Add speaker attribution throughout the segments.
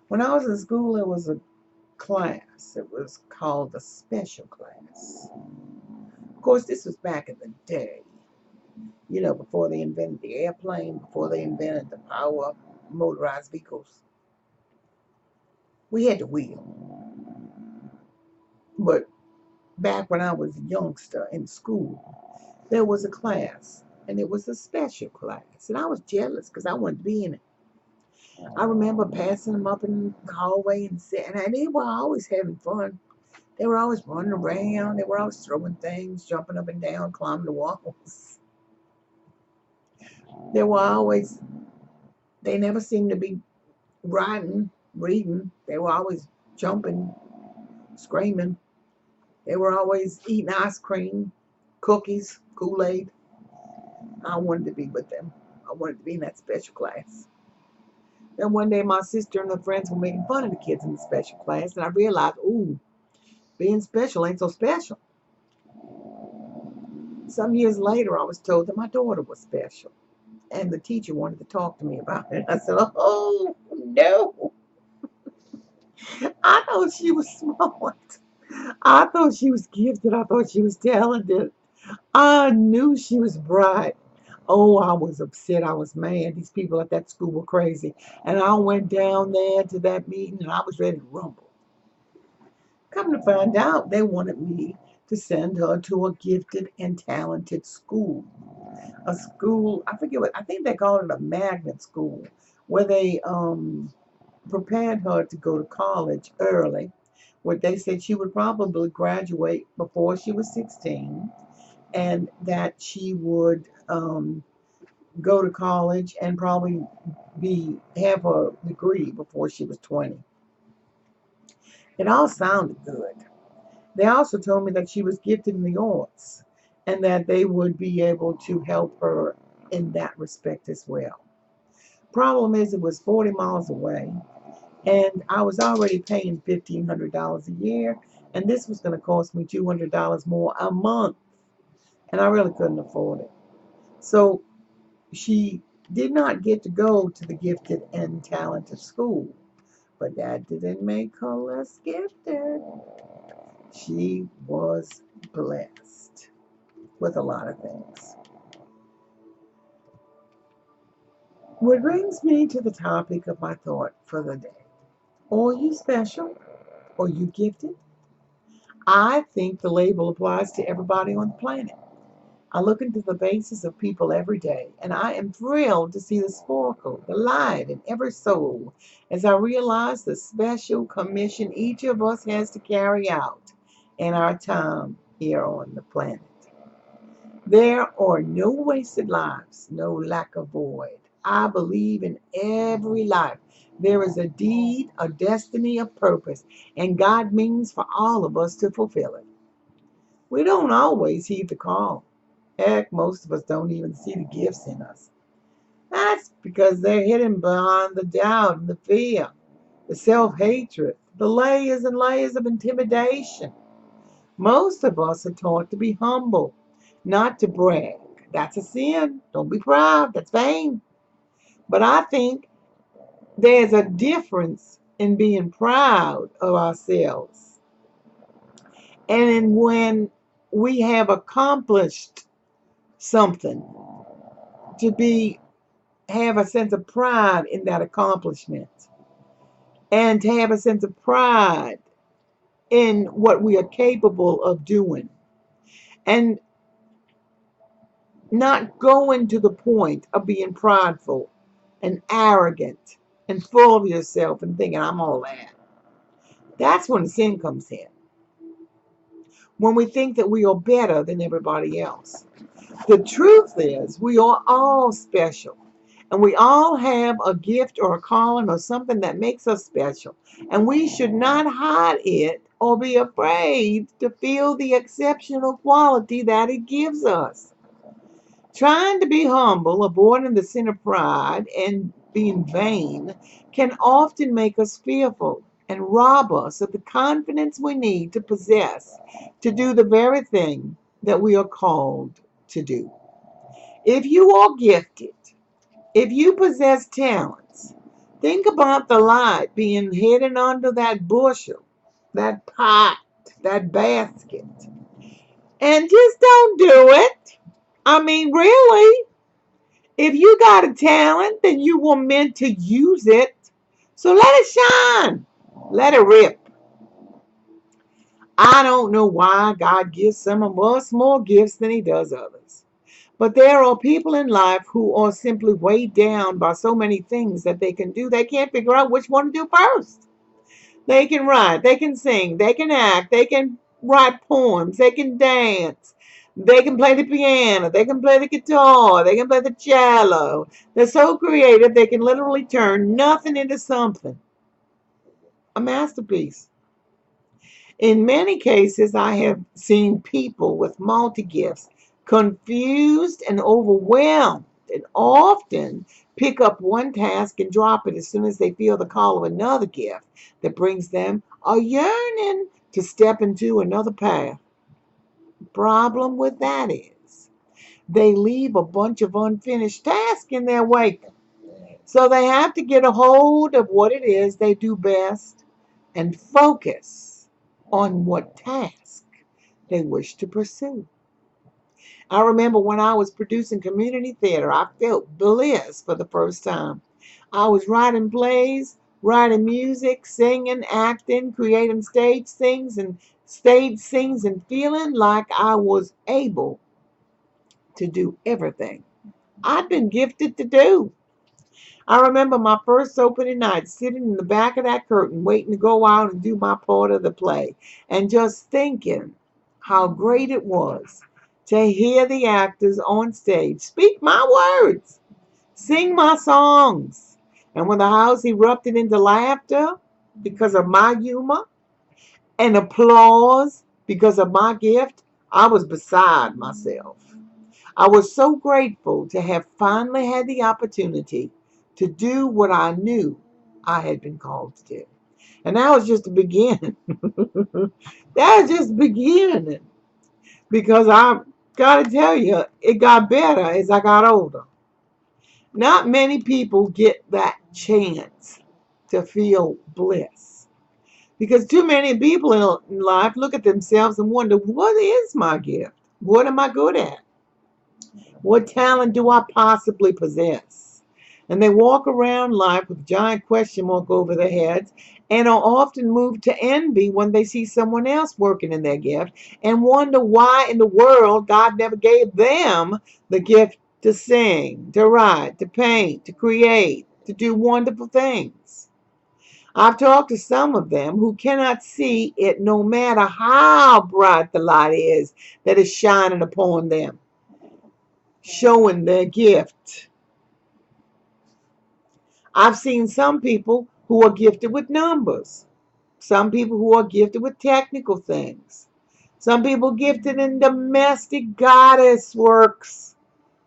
Speaker 1: When I was in school, there was a class. It was called the special class. Of course, this was back in the day, before they invented the airplane, before they invented the power motorized vehicles. We had the wheel. But back when I was a youngster in school, there was a class, and it was a special class. And I was jealous because I wanted to be in it. I remember passing them up in the hallway and sitting, and they were always having fun. They were always running around. They were always throwing things, jumping up and down, climbing the walls. They were always, they never seemed to be writing, reading. They were always jumping, screaming. They were always eating ice cream, cookies, Kool-Aid. I wanted to be with them. I wanted to be in that special class. Then one day my sister and her friends were making fun of the kids in the special class, and I realized, ooh, being special ain't so special. Some years later, I was told that my daughter was special, and the teacher wanted to talk to me about it. I said, oh, no. I thought she was smart. I thought she was gifted. I thought she was talented. I knew she was bright. Oh, I was upset. I was mad. These people at that school were crazy. And I went down there to that meeting and I was ready to rumble. Come to find out, they wanted me to send her to a gifted and talented school. A school, I forget what, I think they called it a magnet school, where they prepared her to go to college early, where they said she would probably graduate before she was 16 and that she would go to college and probably be have a degree before she was 20. It all sounded good. They also told me that she was gifted in the arts and that they would be able to help her in that respect as well. Problem is, it was 40 miles away, and I was already paying $1,500 a year, and this was going to cost me $200 more a month, and I really couldn't afford it. So she did not get to go to the gifted and talented school, but that didn't make her less gifted. She was blessed with a lot of things. What brings me to the topic of my thought for the day. Are you special? Are you gifted? I think the label applies to everybody on the planet. I look into the faces of people every day, and I am thrilled to see the sparkle, the light in every soul as I realize the special commission each of us has to carry out in our time here on the planet. There are no wasted lives, no lack of void. I believe in every life. There is a deed, a destiny, a purpose, and God means for all of us to fulfill it. We don't always heed the call. Heck, most of us don't even see the gifts in us. That's because they're hidden behind the doubt and the fear, the self hatred, the layers and layers of intimidation. Most of us are taught to be humble, not to brag. That's a sin. Don't be proud. That's vain. But I think there's a difference in being proud of ourselves and in when we have accomplished something to be have a sense of pride in that accomplishment and to have a sense of pride in what we are capable of doing and not going to the point of being prideful and arrogant and full of yourself and thinking I'm all that. That's when the sin comes in. When we think that we are better than everybody else. The truth is we are all special. And we all have a gift or a calling or something that makes us special. And we should not hide it or be afraid to feel the exceptional quality that it gives us. Trying to be humble, avoiding the sin of pride, and being vain can often make us fearful and rob us of the confidence we need to possess to do the very thing that we are called to do. If you are gifted, if you possess talents, Think about the light being hidden under that bushel, that pot, that basket. And just don't do it. I mean, really, if you got a talent, then you were meant to use it. So let it shine. Let it rip. I don't know why God gives some of us more gifts than he does others. But there are people in life who are simply weighed down by so many things that they can do. They can't figure out which one to do first. They can write, they can sing, they can act, they can write poems, they can dance, they can play the piano, they can play the guitar, they can play the cello. They're so creative they can literally turn nothing into something. A masterpiece. In many cases, I have seen people with multi gifts confused and overwhelmed, and often pick up one task and drop it as soon as they feel the call of another gift that brings them a yearning to step into another path. Problem with that is they leave a bunch of unfinished tasks in their wake. So they have to get a hold of what it is they do best and focus on what task they wish to pursue. I remember when I was producing community theater, I felt bliss for the first time. I was writing plays, writing music, singing, acting, creating stage scenes, and feeling like I was able to do everything I'd been gifted to do. I remember my first opening night sitting in the back of that curtain waiting to go out and do my part of the play and just thinking how great it was to hear the actors on stage speak my words, sing my songs. And when the house erupted into laughter because of my humor and applause because of my gift, I was beside myself. I was so grateful to have finally had the opportunity to do what I knew I had been called to do. And that was just the beginning. That was just the beginning. Because I got to tell you, it got better as I got older. Not many people get that chance to feel bliss. Because too many people in life look at themselves and wonder, what is my gift? What am I good at? What talent do I possibly possess? And they walk around life with a giant question mark over their heads and are often moved to envy when they see someone else working in their gift and wonder why in the world God never gave them the gift to sing, to write, to paint, to create, to do wonderful things. I've talked to some of them who cannot see it no matter how bright the light is that is shining upon them, showing their gift. I've seen some people who are gifted with numbers, some people who are gifted with technical things, some people gifted in domestic goddess works,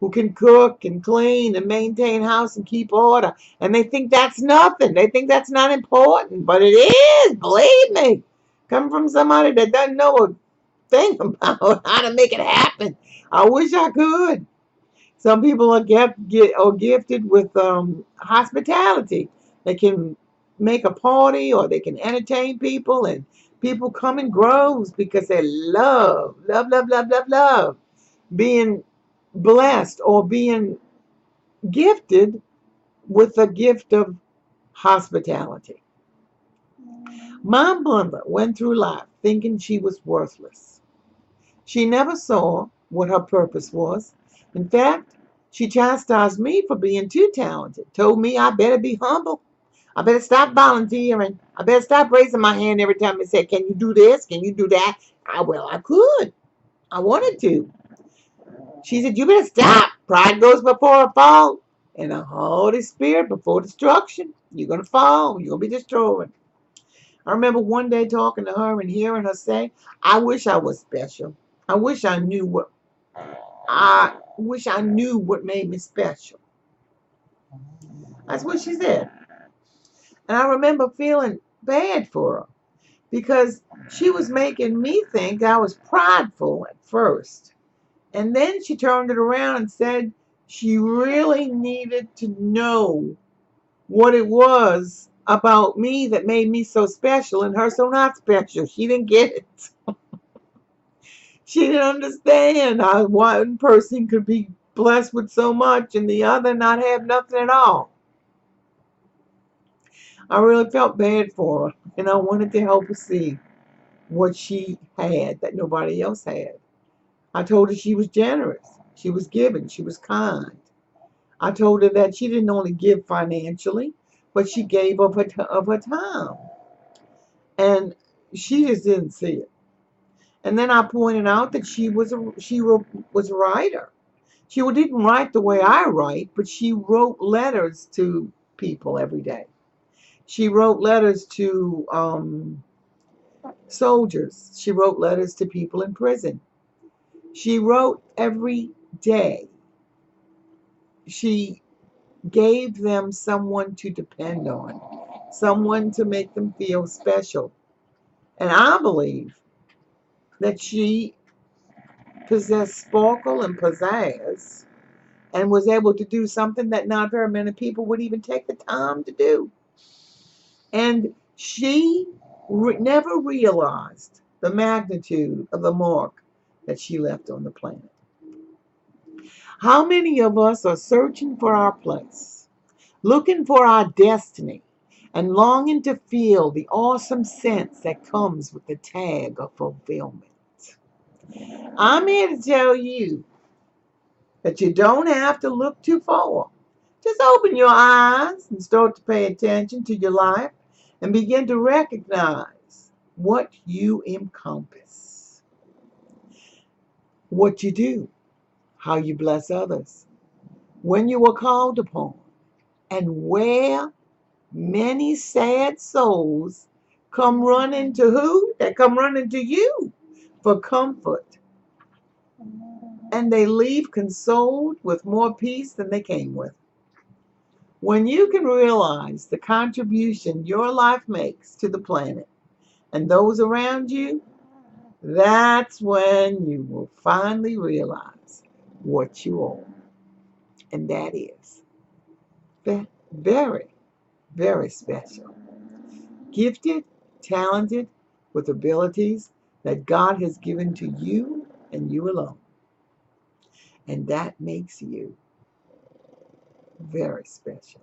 Speaker 1: who can cook and clean and maintain house and keep order. And they think that's nothing. They think that's not important, but it is, believe me. Come from somebody that doesn't know a thing about how to make it happen. I wish I could. Some people are gifted with hospitality. They can make a party or they can entertain people, and people come in groves because they love being blessed or being gifted with the gift of hospitality. My mother went through life thinking she was worthless. She never saw what her purpose was. In fact, she chastised me for being too talented, told me I better be humble. I better stop volunteering. I better stop raising my hand every time they said, can you do this? Can you do that? I could. I wanted to. She said, you better stop. Pride goes before a fall, and a Holy Spirit before destruction. You're going to fall. You're going to be destroyed. I remember one day talking to her and hearing her say, I wish I was special. I wish I knew what made me special. That's what she said. And I remember feeling bad for her because she was making me think I was prideful at first. And then she turned it around and said she really needed to know what it was about me that made me so special and her so not special. She didn't get it. She didn't understand how one person could be blessed with so much and the other not have nothing at all. I really felt bad for her, and I wanted to help her see what she had that nobody else had. I told her she was generous, she was giving, she was kind. I told her that she didn't only give financially, but she gave of her time, and she just didn't see it. And then I pointed out that was a writer. She didn't write the way I write, but she wrote letters to people every day. She wrote letters to soldiers. She wrote letters to people in prison. She wrote every day. She gave them someone to depend on, someone to make them feel special. And I believe that she possessed sparkle and pizzazz and was able to do something that not very many people would even take the time to do. And she never realized the magnitude of the mark that she left on the planet. How many of us are searching for our place, looking for our destiny, and longing to feel the awesome sense that comes with the tag of fulfillment? I'm here to tell you that you don't have to look too far. Just open your eyes and start to pay attention to your life and begin to recognize what you encompass, what you do, how you bless others, when you are called upon, and where many sad souls come running to who? They come running to you for comfort. And they leave consoled with more peace than they came with. When you can realize the contribution your life makes to the planet and those around you, that's when you will finally realize what you are. And that is very, very special. Gifted, talented, with abilities that God has given to you and you alone. And that makes you very special.